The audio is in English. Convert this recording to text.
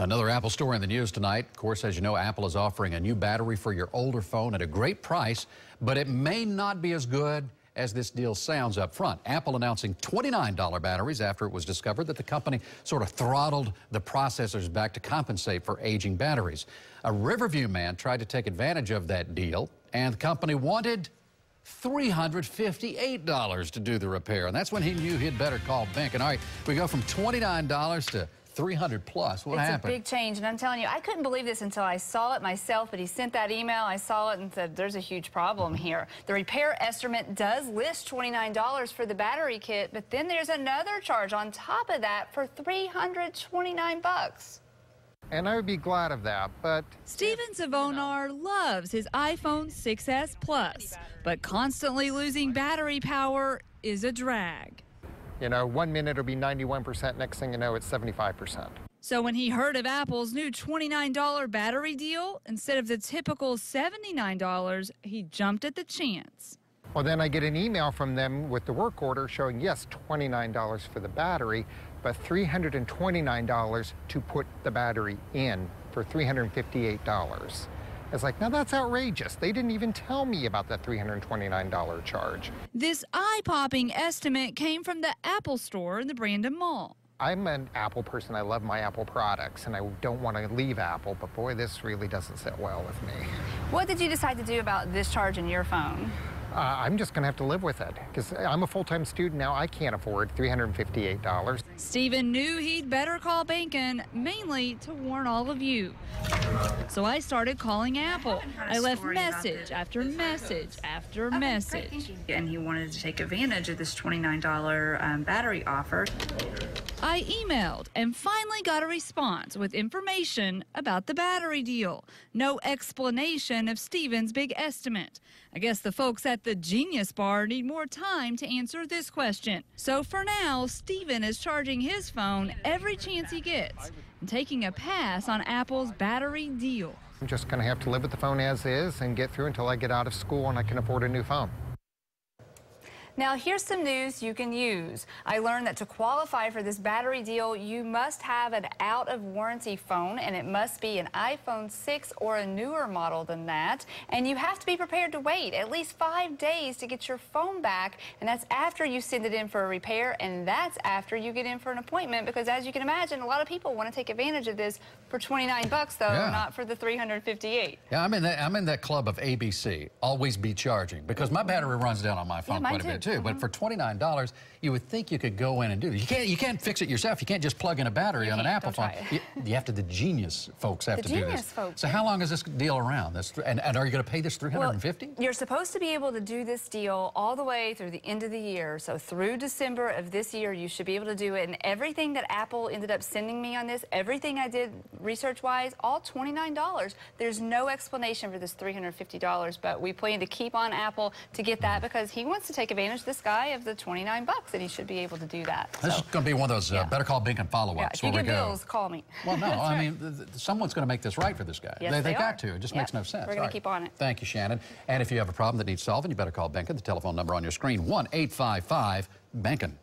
Another Apple story in the news tonight. Of course, as you know, Apple is offering a new battery for your older phone at a great price, but it may not be as good as this deal sounds up front. Apple announcing $29 batteries after it was discovered that the company sort of throttled the processors back to compensate for aging batteries. A Riverview man tried to take advantage of that deal, and the company wanted $358 to do the repair. And that's when he knew he'd better call Benkin. All right, we go from $29 to $300 plus. What happened? It's a big change, and I'm telling you, I couldn't believe this until I saw it myself, but he sent that email, I saw it and said, there's a huge problem here. The repair estimate does list $29 for the battery kit, but then there's another charge on top of that for $329. And I would be glad of that, but... Steven Savonar loves his iPhone 6s Plus, but constantly losing battery power is a drag. You know, 1 minute it'll be 91%, next thing you know, it's 75%. So when he heard of Apple's new $29 battery deal, instead of the typical $79, he jumped at the chance. Well, then I get an email from them with the work order showing, yes, $29 for the battery, but $329 to put the battery in for $358. It's like, now that's outrageous. They didn't even tell me about that $329 charge. This eye-popping estimate came from the Apple Store in the Brandon Mall. I'm an Apple person. I love my Apple products, and I don't want to leave Apple, but boy, this really doesn't sit well with me. What did you decide to do about this charge in your phone? I'm just going to have to live with it because I'm a full-time student now. I can't afford $358. Steven knew he'd better call Benkin, mainly to warn all of you. So I started calling Apple. I left message after message after message. And he wanted to take advantage of this $29 battery offer. I emailed and finally got a response with information about the battery deal. No explanation of Steven's big estimate. I guess the folks at the Genius Bar need more time to answer this question. So for now, Steven is charging his phone every chance he gets and taking a pass on Apple's battery deal. I'm just going to have to live with the phone as is and get through until I get out of school and I can afford a new phone. Now, here's some news you can use. I learned that to qualify for this battery deal, you must have an out-of-warranty phone, and it must be an iPhone 6 or a newer model than that. And you have to be prepared to wait at least 5 days to get your phone back, and that's after you send it in for a repair, and that's after you get in for an appointment, because as you can imagine, a lot of people want to take advantage of this for $29, though, not for the $358. Yeah, I'm in that club of ABC, always be charging, because my battery runs down on my phone quite a bit too. But for $29, you would think you could go in and do this. You can't fix it yourself. You can't just plug in a battery on an Apple phone. You have to. The Genius folks have to do this. So how long is this deal around? And are you going to pay this $350? Well, you're supposed to be able to do this deal all the way through the end of the year. So through December of this year, you should be able to do it. And everything that Apple ended up sending me on this, everything I did research-wise, all $29. There's no explanation for this $350, but we plan to keep on Apple to get that because he wants to take advantage of this guy of the $29, and he should be able to do that. This is going to be one of those better call Benkin follow-ups. Yeah, if you get bills, call me. Well, no, I mean, someone's going to make this right for this guy. Yes, they got to. It just makes no sense. We're going to keep on it. Thank you, Shannon. And if you have a problem that needs solving, you better call Benkin. The telephone number on your screen, 1-855-BENKIN.